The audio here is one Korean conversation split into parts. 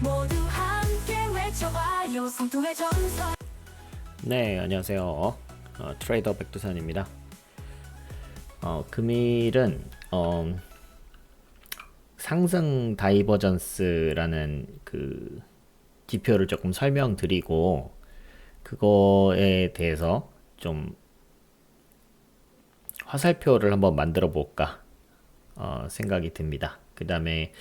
모두 함께 외쳐봐요 성투의 전설. 네, 안녕하세요. 트레이더 백두산입니다. 금일은 상승 다이버전스라는 그 지표를 조금 설명드리고 그거에 대해서 좀 화살표를 한번 만들어 볼까 생각이 듭니다. 그 다음에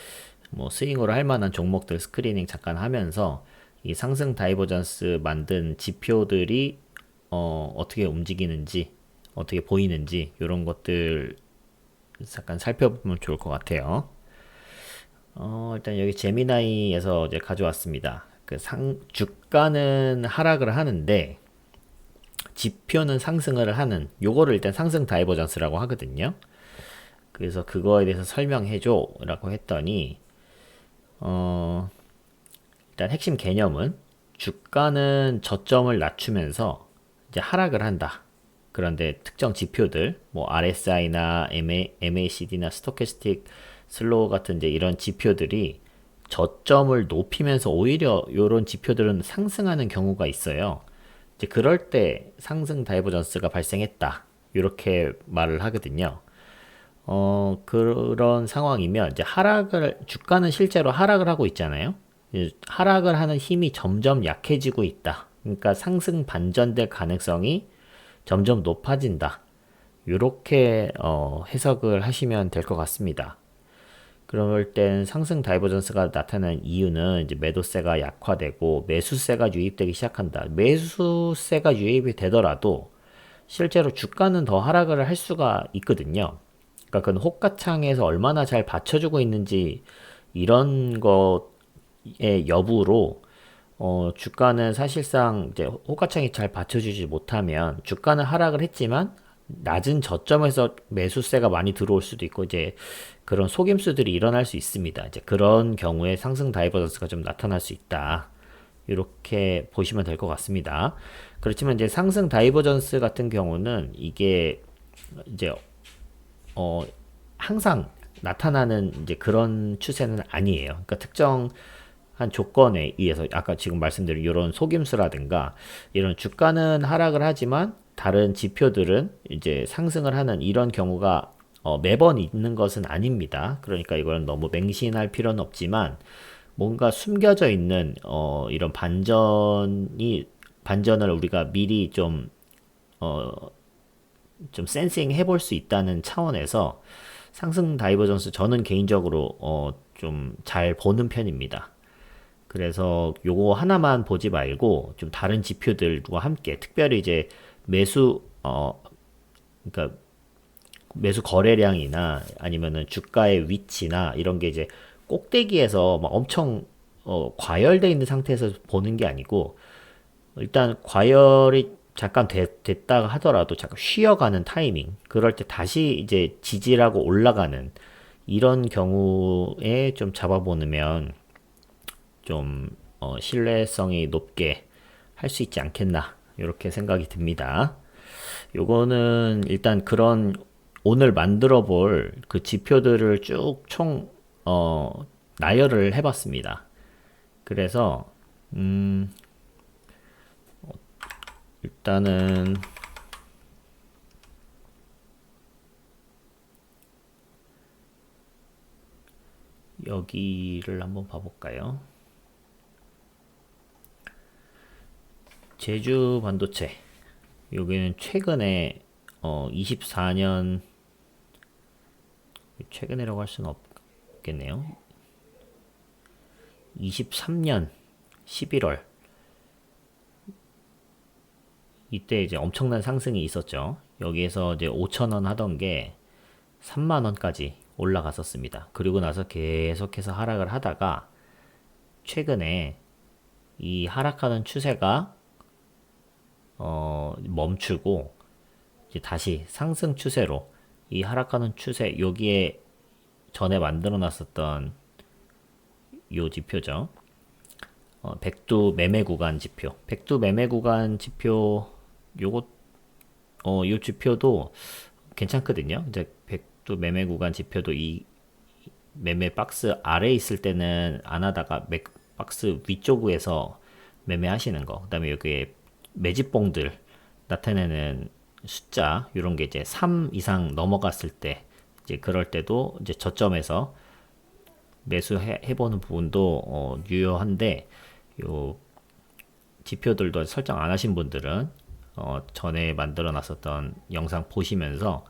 뭐 스윙으로 할 만한 종목들 스크리닝 잠깐 하면서 이 상승 다이버전스 만든 지표들이 어떻게 움직이는지 어떻게 보이는지 이런 것들 잠깐 살펴보면 좋을 것 같아요. 일단 여기 제미나이에서 이제 가져왔습니다. 그 주가는 하락을 하는데 지표는 상승을 하는 요거를 일단 상승 다이버전스라고 하거든요. 그래서 그거에 대해서 설명해줘 라고 했더니 일단 핵심 개념은 주가는 저점을 낮추면서 이제 하락을 한다. 그런데 특정 지표들, 뭐 RSI나 MACD나 스토캐스틱 슬로우 같은 이제 이런 지표들이 저점을 높이면서 오히려 이런 지표들은 상승하는 경우가 있어요. 이제 그럴 때 상승 다이버전스가 발생했다. 이렇게 말을 하거든요. 그런 상황이면 이제 주가는 실제로 하락을 하고 있잖아요. 하락을 하는 힘이 점점 약해지고 있다. 그러니까 상승 반전될 가능성이 점점 높아진다. 이렇게 해석을 하시면 될 것 같습니다. 그럴 땐 상승 다이버전스가 나타나는 이유는 이제 매도세가 약화되고 매수세가 유입되기 시작한다. 매수세가 유입이 되더라도 실제로 주가는 더 하락을 할 수가 있거든요. 그러니까 그건 호가창에서 얼마나 잘 받쳐주고 있는지 이런 것의 여부로 주가는 사실상 이제 호가창이 잘 받쳐주지 못하면 주가는 하락을 했지만 낮은 저점에서 매수세가 많이 들어올 수도 있고 이제 그런 속임수들이 일어날 수 있습니다. 이제 그런 경우에 상승 다이버전스가 좀 나타날 수 있다. 이렇게 보시면 될 것 같습니다. 그렇지만 이제 상승 다이버전스 같은 경우는 이게 이제 항상 나타나는 이제 그런 추세는 아니에요. 그러니까 특정한 조건에 의해서 아까 지금 말씀드린 이런 속임수라든가 이런 주가는 하락을 하지만 다른 지표들은 이제 상승을 하는 이런 경우가 매번 있는 것은 아닙니다. 그러니까 이걸 너무 맹신할 필요는 없지만 뭔가 숨겨져 있는 이런 반전을 우리가 미리 좀 센싱 해볼 수 있다는 차원에서 상승 다이버전스 저는 개인적으로 좀 잘 보는 편입니다. 그래서 요거 하나만 보지 말고 좀 다른 지표들과 함께 특별히 이제 그러니까 매수 거래량이나 아니면은 주가의 위치나 이런 게 이제 꼭대기에서 막 엄청 과열돼 있는 상태에서 보는 게 아니고 일단 과열이 잠깐 됐다가 하더라도 잠깐 쉬어가는 타이밍 그럴 때 다시 이제 지지라고 올라가는 이런 경우에 좀 잡아보면 좀 신뢰성이 높게 할 수 있지 않겠나 이렇게 생각이 듭니다. 요거는 일단 그런 오늘 만들어 볼 그 지표들을 쭉 나열을 해봤습니다. 그래서 일단은 여기를 한번 봐볼까요? 제주 반도체 여기는 최근에 24년 최근이라고 할 수는 없겠네요. 23년 11월 이때 이제 엄청난 상승이 있었죠. 여기에서 이제 5,000원 하던 게 3만원까지 올라갔었습니다. 그리고 나서 계속해서 하락을 하다가 최근에 이 하락하는 추세가 멈추고 이제 다시 상승 추세로 이 하락하는 추세 여기에 전에 만들어 놨었던 요 지표죠. 백두 매매 구간 지표. 백두 매매 구간 지표 요거 요 지표도 괜찮거든요. 이제 백두 매매 구간 지표도 이 매매 박스 아래에 있을 때는 안 하다가 박스 위쪽에서 매매하시는 거. 그다음에 여기에 매집봉들 나타내는 숫자 이런 게 이제 3 이상 넘어갔을 때 이제 그럴 때도 이제 저점에서 매수해 보는 부분도 유효한데 요 지표들도 설정 안 하신 분들은 전에 만들어 놨었던 영상 보시면서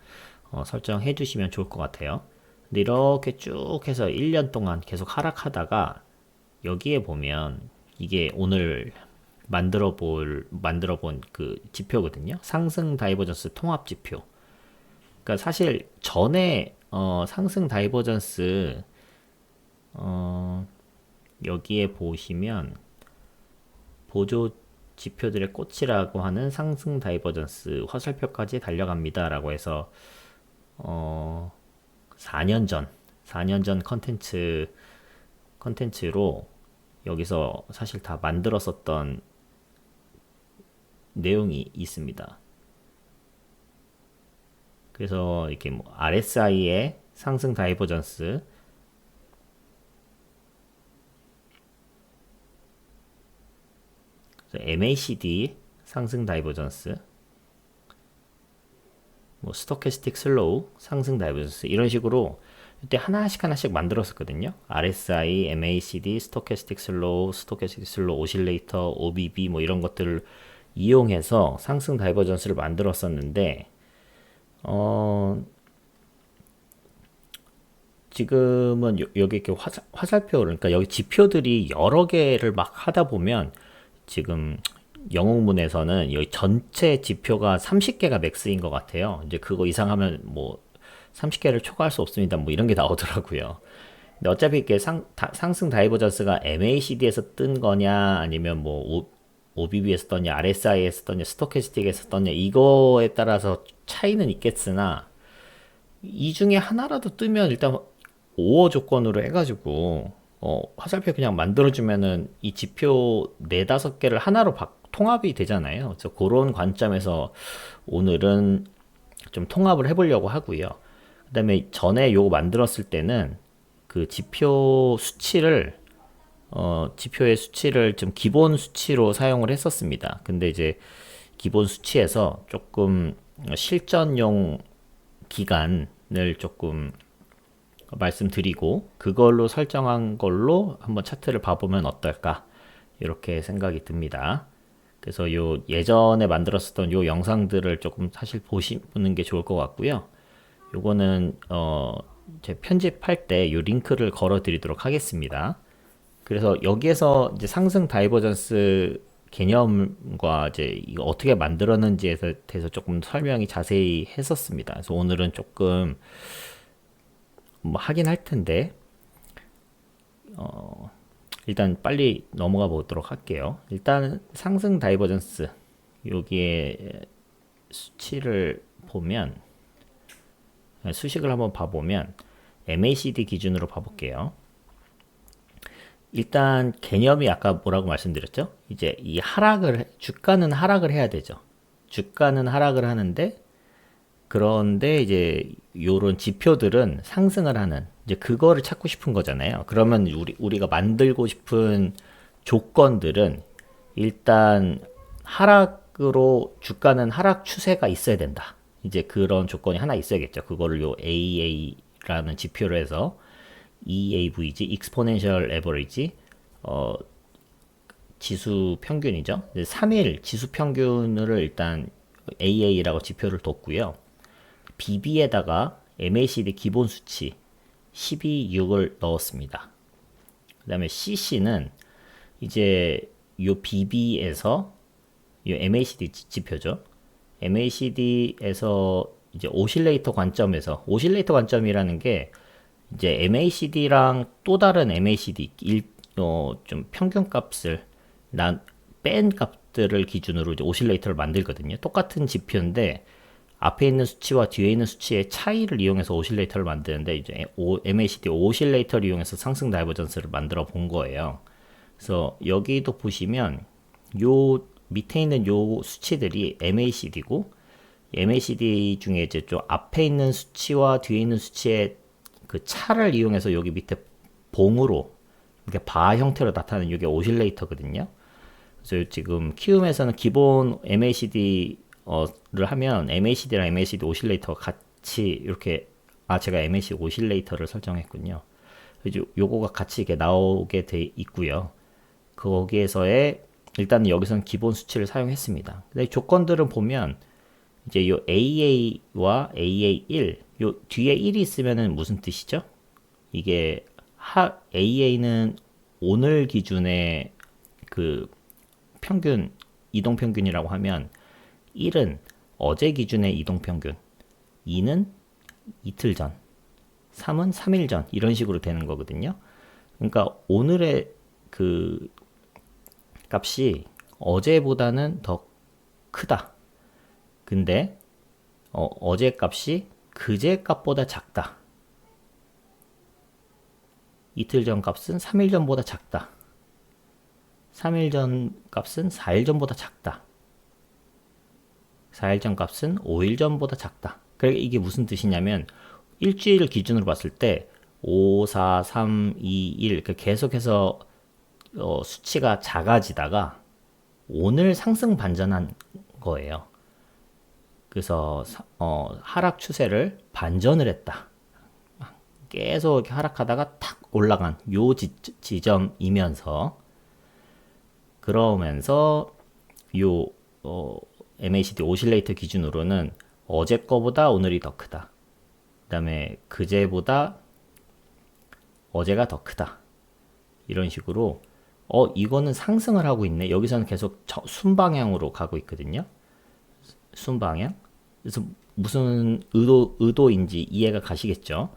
설정해 주시면 좋을 것 같아요. 근데 이렇게 쭉 해서 1년 동안 계속 하락하다가 여기에 보면 이게 오늘 만들어 본 그 지표거든요. 상승 다이버전스 통합 지표. 그러니까 사실 전에 상승 다이버전스 여기에 보시면 보조 지표들의 꽃이라고 하는 상승 다이버전스 화살표까지 달려갑니다 라고 해서 4년 전 컨텐츠로 여기서 사실 다 만들었었던 내용이 있습니다. 그래서 이렇게 뭐 RSI의 상승 다이버전스, MACD 상승 다이버전스, 뭐 스토캐스틱 슬로우 상승 다이버전스 이런 식으로 이때 하나씩 만들었었거든요. RSI, MACD, 스토캐스틱 슬로우, 오실레이터, OBB 뭐 이런 것들을 이용해서 상승 다이버전스를 만들었었는데 지금은 여기 이렇게 화살표 그러니까 여기 지표들이 여러 개를 막 하다 보면 지금 영웅문에서는 여기 전체 지표가 30개가 맥스인 것 같아요. 이제 그거 이상하면 뭐 30개를 초과할 수 없습니다. 뭐 이런 게 나오더라고요. 근데 어차피 이게 상승 다이버전스가 MACD에서 뜬 거냐 아니면 뭐 OBB에서 떴냐 RSI에서 떴냐 스토캐스틱에서 떴냐 이거에 따라서 차이는 있겠으나 이 중에 하나라도 뜨면 일단 5호 조건으로 해가지고 화살표 그냥 만들어주면은 이 지표 4-5개를 하나로 통합이 되잖아요. 그래서 그런 관점에서 오늘은 좀 통합을 해보려고 하고요. 그 다음에 전에 요거 만들었을 때는 그 지표 수치를 지표의 수치를 좀 기본 수치로 사용을 했었습니다. 근데 이제 기본 수치에서 조금 실전용 기간을 조금 말씀드리고 그걸로 설정한 걸로 한번 차트를 봐보면 어떨까 이렇게 생각이 듭니다. 그래서 요 예전에 만들었었던 요 영상들을 조금 사실 보시는 게 좋을 것 같고요. 요거는 제 편집할 때 요 링크를 걸어 드리도록 하겠습니다. 그래서 여기에서 이제 상승 다이버전스 개념과 이제 이거 어떻게 만들었는지에 대해서 조금 설명이 자세히 했었습니다. 그래서 오늘은 조금 뭐 하긴 할 텐데 일단 빨리 넘어가 보도록 할게요. 일단 상승 다이버전스 여기에 수치를 보면 수식을 한번 봐보면 MACD 기준으로 봐볼게요. 일단 개념이 아까 뭐라고 말씀드렸죠? 이제 이 주가는 하락을 해야 되죠. 주가는 하락을 하는데 그런데 이제 요런 지표들은 상승을 하는 이제 그거를 찾고 싶은 거잖아요. 그러면 우리가 만들고 싶은 조건들은 일단 하락으로 주가는 하락 추세가 있어야 된다. 이제 그런 조건이 하나 있어야겠죠. 그거를 요 AA라는 지표로 해서 EAVG, Exponential Average, 지수 평균이죠. 3일 지수 평균을 일단 AA라고 지표를 뒀고요. BB에다가 MACD 기본 수치 12.6을 넣었습니다. 그 다음에 CC는 이제 요 BB에서 요 MACD 지표죠. MACD에서 이제 오실레이터 관점이라는 게 이제 MACD랑 또 다른 MACD 좀 평균 값을 뺀 값들을 기준으로 이제 오실레이터를 만들거든요. 똑같은 지표인데 앞에 있는 수치와 뒤에 있는 수치의 차이를 이용해서 오실레이터를 만드는데 이제 MACD 오실레이터를 이용해서 상승 다이버전스를 만들어 본 거예요. 그래서 여기도 보시면 요 밑에 있는 요 수치들이 MACD고 MACD 중에 이제 좀 앞에 있는 수치와 뒤에 있는 수치의 그 차를 이용해서 여기 밑에 봉으로 이렇게 바 형태로 나타나는 이게 오실레이터거든요. 그래서 지금 키움에서는 기본 MACD를 하면 MACD랑 MACD 오실레이터가 같이 이렇게 제가 MACD 오실레이터를 설정했군요. 그래서 요거가 같이 이렇게 나오게 돼 있고요. 거기에서의 일단 여기서는 기본 수치를 사용했습니다. 근데 조건들은 보면 이제 요 AA와 AA1 요 뒤에 1이 있으면은 무슨 뜻이죠? 이게 AA는 오늘 기준의 그 평균 이동 평균이라고 하면 1은 어제 기준의 이동 평균, 2는 이틀 전, 3은 3일 전 이런 식으로 되는 거거든요. 그러니까 오늘의 그 값이 어제보다는 더 크다. 근데 어제 값이 그제 값보다 작다. 이틀 전 값은 3일 전보다 작다. 3일 전 값은 4일 전보다 작다. 4일 전 값은 5일 전보다 작다. 그러니까 이게 무슨 뜻이냐면 일주일 기준으로 봤을 때 5, 4, 3, 2, 1 계속해서 수치가 작아지다가 오늘 상승 반전한 거예요. 그래서 하락 추세를 반전을 했다. 계속 이렇게 하락하다가 탁 올라간 요 지점이면서 그러면서 요 MACD 오실레이터 기준으로는 어제 거보다 오늘이 더 크다. 그 다음에 그제보다 어제가 더 크다. 이런 식으로 이거는 상승을 하고 있네. 여기서는 계속 순방향으로 가고 있거든요. 순방향. 그래서 무슨 의도인지 이해가 가시겠죠?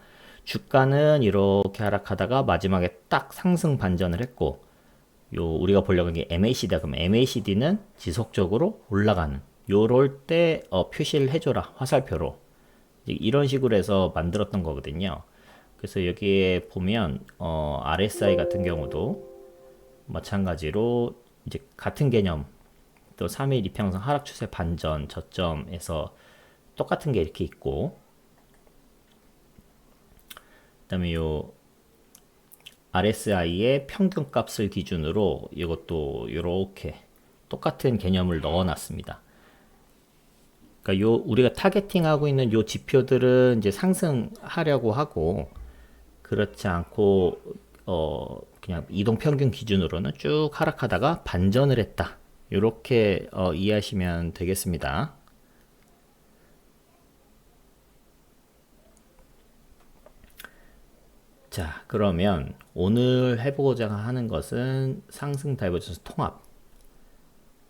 주가는 이렇게 하락하다가 마지막에 딱 상승 반전을 했고, 우리가 보려고 하는 게 MACD다. 그럼 MACD는 지속적으로 올라가는. 요럴 때 표시를 해줘라. 화살표로. 이런 식으로 해서 만들었던 거거든요. 그래서 여기에 보면 RSI 같은 경우도 마찬가지로 이제 같은 개념 또 3일 이평선 하락 추세 반전 저점에서 똑같은 게 이렇게 있고, 그다음에 요 RSI의 평균 값을 기준으로 이것도 이렇게 똑같은 개념을 넣어놨습니다. 그러니까 우리가 타겟팅하고 있는 요 지표들은 이제 상승하려고 하고, 그렇지 않고 그냥 이동 평균 기준으로는 쭉 하락하다가 반전을 했다. 이렇게 이해하시면 되겠습니다. 자, 그러면 오늘 해보고자 하는 것은 상승 다이버전스 통합.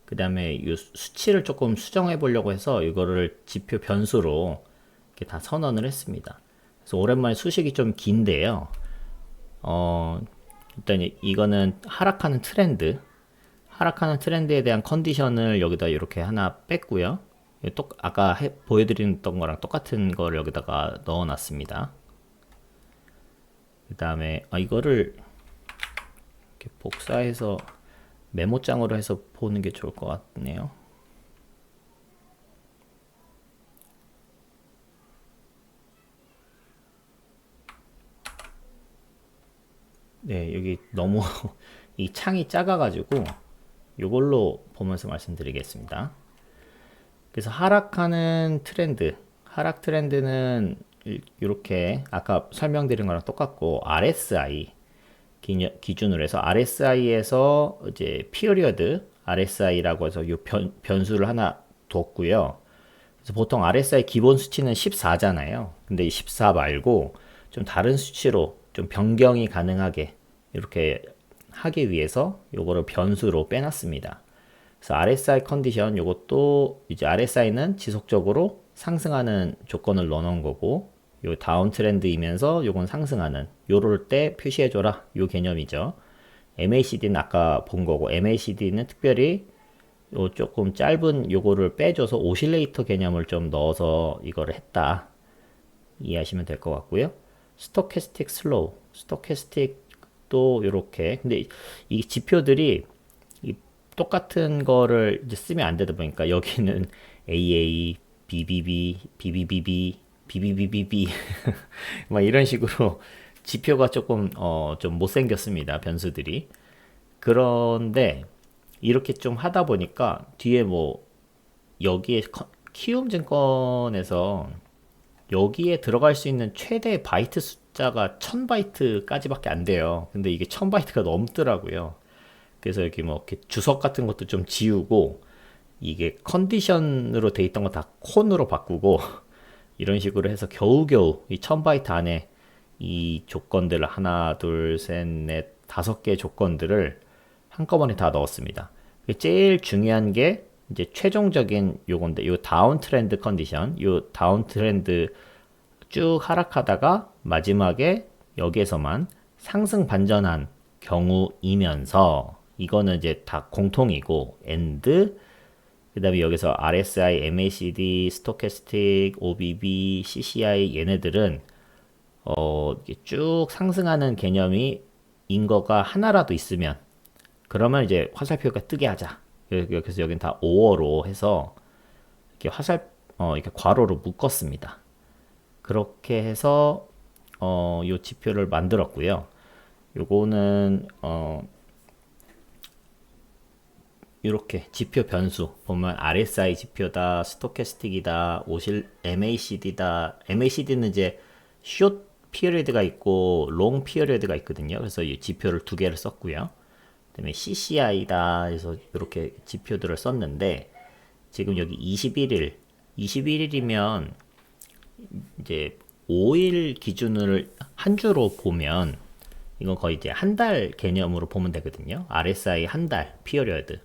그 다음에 이 수치를 조금 수정해 보려고 해서 이거를 지표 변수로 이렇게 다 선언을 했습니다. 그래서 오랜만에 수식이 좀 긴데요. 일단 이거는 하락하는 트렌드에 대한 컨디션을 여기다 이렇게 하나 뺐고요. 아까 보여드렸던 거랑 똑같은 거를 여기다가 넣어놨습니다. 그 다음에 이거를 이렇게 복사해서 메모장으로 해서 보는 게 좋을 것 같네요. 네, 여기 너무 이 창이 작아가지고 이걸로 보면서 말씀드리겠습니다. 그래서 하락하는 트렌드, 하락 트렌드는 이렇게 아까 설명드린 거랑 똑같고 RSI 기준으로 해서 RSI에서 이제 피어리어드 RSI라고 해서 이 변수를 하나 뒀고요. 그래서 보통 RSI 기본 수치는 14잖아요. 근데 이 14 말고 좀 다른 수치로 좀 변경이 가능하게 이렇게 하기 위해서 요거를 변수로 빼놨습니다. 그래서 RSI 컨디션 요것도 이제 RSI는 지속적으로 상승하는 조건을 넣어놓은 거고, 요 다운 트렌드이면서 요건 상승하는, 요럴 때 표시해줘라, 요 개념이죠. MACD는 아까 본 거고, MACD는 특별히 요 조금 짧은 요거를 빼줘서 오실레이터 개념을 좀 넣어서 이거를 했다, 이해하시면 될 것 같고요. 스토캐스틱 슬로우, 스토캐스틱도 요렇게. 근데 이 지표들이 똑같은 거를 이제 쓰면 안 되다 보니까 여기는 AA, BBB, BBBB, BBBBB 막 이런 식으로 지표가 조금 좀 못생겼습니다. 변수들이. 그런데 이렇게 좀 하다 보니까 뒤에 뭐 여기에 키움증권에서 여기에 들어갈 수 있는 최대 바이트 숫자가 1000바이트까지밖에 안 돼요. 근데 이게 1000바이트가 넘더라고요. 그래서 여기 뭐 이렇게 주석 같은 것도 좀 지우고 이게 컨디션으로 돼 있던 거 다 콘으로 바꾸고 이런 식으로 해서 겨우겨우 이 1000바이트 안에 이 조건들을 하나, 둘, 셋, 넷, 5개 조건들을 한꺼번에 다 넣었습니다. 제일 중요한 게 이제 최종적인 요건데 요 다운 트렌드 컨디션, 요 다운 트렌드 쭉 하락하다가 마지막에 여기에서만 상승 반전한 경우이면서 이거는 이제 다 공통이고 and 그 다음에 여기서 RSI, MACD, 스토캐스틱, OBB, CCI 얘네들은 이게 쭉 상승하는 개념이 인 거가 하나라도 있으면 그러면 이제 화살표가 뜨게 하자. 그래서 여긴 다 5어로 해서 이렇게 이렇게 괄호로 묶었습니다. 그렇게 해서 요 지표를 만들었고요. 요거는 이렇게 지표 변수 보면 RSI 지표다, 스토캐스틱이다, MACD다. MACD는 이제 숏 피리어드가 있고 롱 피리어드가 있거든요. 그래서 이 지표를 두 개를 썼고요. 그다음에 CCI다 해서 이렇게 지표들을 썼는데 지금 여기 21일이면 이제 5일 기준을 한 주로 보면 이건 거의 이제 한 달 개념으로 보면 되거든요. RSI 한 달 피어리어드.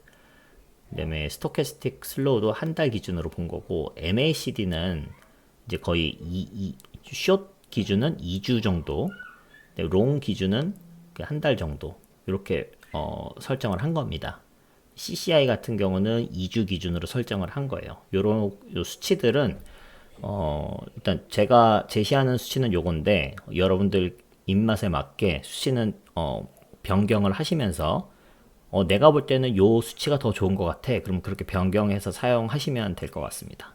그다음에 스토캐스틱 슬로우도 한 달 기준으로 본 거고 MACD는 이제 거의 숏 기준은 2주 정도, 롱 기준은 한 달 정도 이렇게 설정을 한 겁니다. CCI 같은 경우는 2주 기준으로 설정을 한 거예요. 요 수치들은 일단 제가 제시하는 수치는 요건데 여러분들 입맛에 맞게 수치는 변경을 하시면서 내가 볼 때는 요 수치가 더 좋은 것 같아. 그럼 그렇게 변경해서 사용하시면 될 것 같습니다.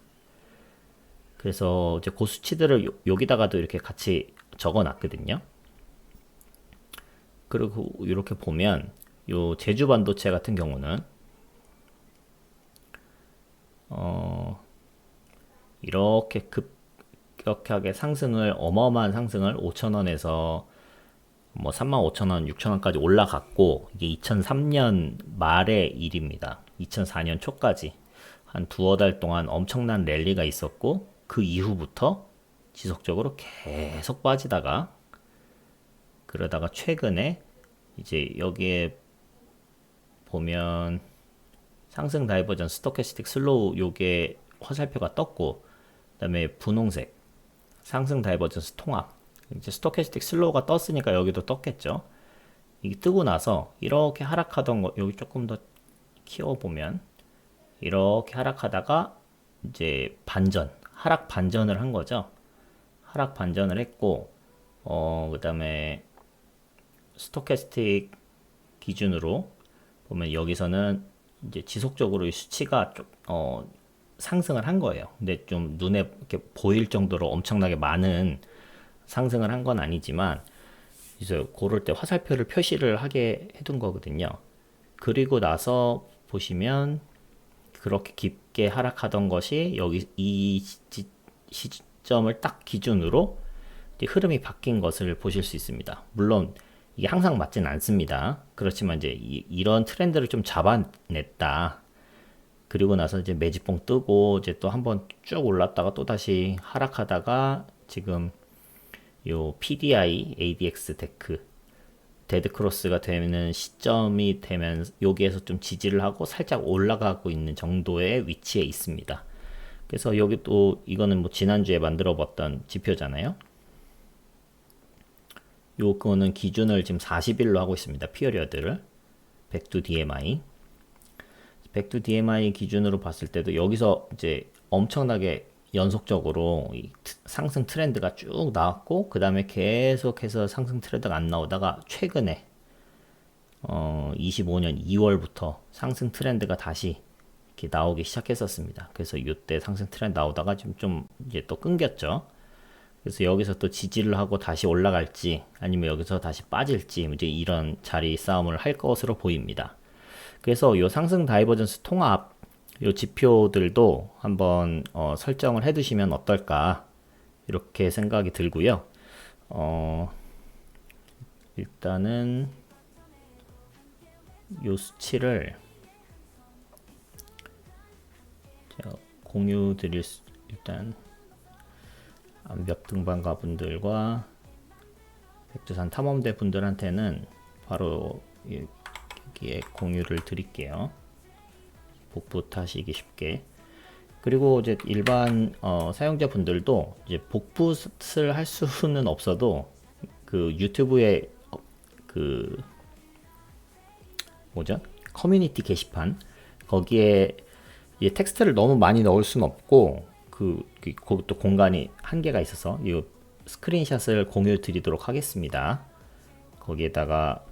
그래서 이제 그 수치들을 여기다가도 이렇게 같이 적어 놨거든요. 그리고 이렇게 보면 요 제주 반도체 같은 경우는 이렇게 급격하게 상승을 어마어마한 상승을 5,000원에서 뭐 35,000원, 6,000원까지 올라갔고 이게 2003년 말의 일입니다. 2004년 초까지 한 두어 달 동안 엄청난 랠리가 있었고 그 이후부터 지속적으로 계속 빠지다가 그러다가 최근에 이제 여기에 보면 상승 다이버전 스토캐스틱 슬로우 요게 화살표가 떴고 그다음에 분홍색 상승 다이버전스 통합 이제 스토캐스틱 슬로우가 떴으니까 여기도 떴겠죠. 이게 뜨고 나서 이렇게 하락하던 거 여기 조금 더 키워보면 이렇게 하락하다가 이제 하락 반전을 한 거죠. 하락 반전을 했고 그 다음에 스토캐스틱 기준으로 보면 여기서는 이제 지속적으로 이 수치가 좀 상승을 한 거예요. 근데 좀 눈에 이렇게 보일 정도로 엄청나게 많은 상승을 한 건 아니지만 그래서 그럴 때 화살표를 표시를 하게 해둔 거거든요. 그리고 나서 보시면 그렇게 깊게 하락하던 것이 여기 이 시점을 딱 기준으로 흐름이 바뀐 것을 보실 수 있습니다. 물론 이게 항상 맞진 않습니다. 그렇지만 이제 이런 트렌드를 좀 잡아냈다. 그리고 나서 이제 매집봉 뜨고 이제 또 한번 쭉 올랐다가 또 다시 하락하다가 지금 요 PDI, ADX 데드 크로스가 되는 시점이 되면 여기에서 좀 지지를 하고 살짝 올라가고 있는 정도의 위치에 있습니다. 그래서 여기 또 이거는 뭐 지난주에 만들어 봤던 지표잖아요. 요거는 기준을 지금 40일로 하고 있습니다. 피어리어드를 백두 DMI 기준으로 봤을 때도 여기서 이제 엄청나게 연속적으로 이 상승 트렌드가 쭉 나왔고 그 다음에 계속해서 상승 트렌드가 안 나오다가 최근에 25년 2월부터 상승 트렌드가 다시 이렇게 나오기 시작했었습니다. 그래서 이때 상승 트렌드 나오다가 지금 좀 이제 또 끊겼죠. 그래서 여기서 또 지지를 하고 다시 올라갈지 아니면 여기서 다시 빠질지 이제 이런 자리 싸움을 할 것으로 보입니다. 그래서 요 상승 다이버전스 통합 요 지표들도 한번 설정을 해 두시면 어떨까 이렇게 생각이 들고요. 일단은 요 수치를 제가 공유 드릴 일단 암벽 등반가 분들과 백두산 탐험대 분들한테는 바로 여기에 공유를 드릴게요. 복부 타시기 쉽게. 그리고 이제 일반 사용자 분들도 이제 복붙을 할 수는 없어도 그 유튜브에 그 뭐죠? 커뮤니티 게시판 거기에 이 텍스트를 너무 많이 넣을 수는 없고 그것도 공간이 한계가 있어서 이 스크린샷을 공유 드리도록 하겠습니다. 거기에다가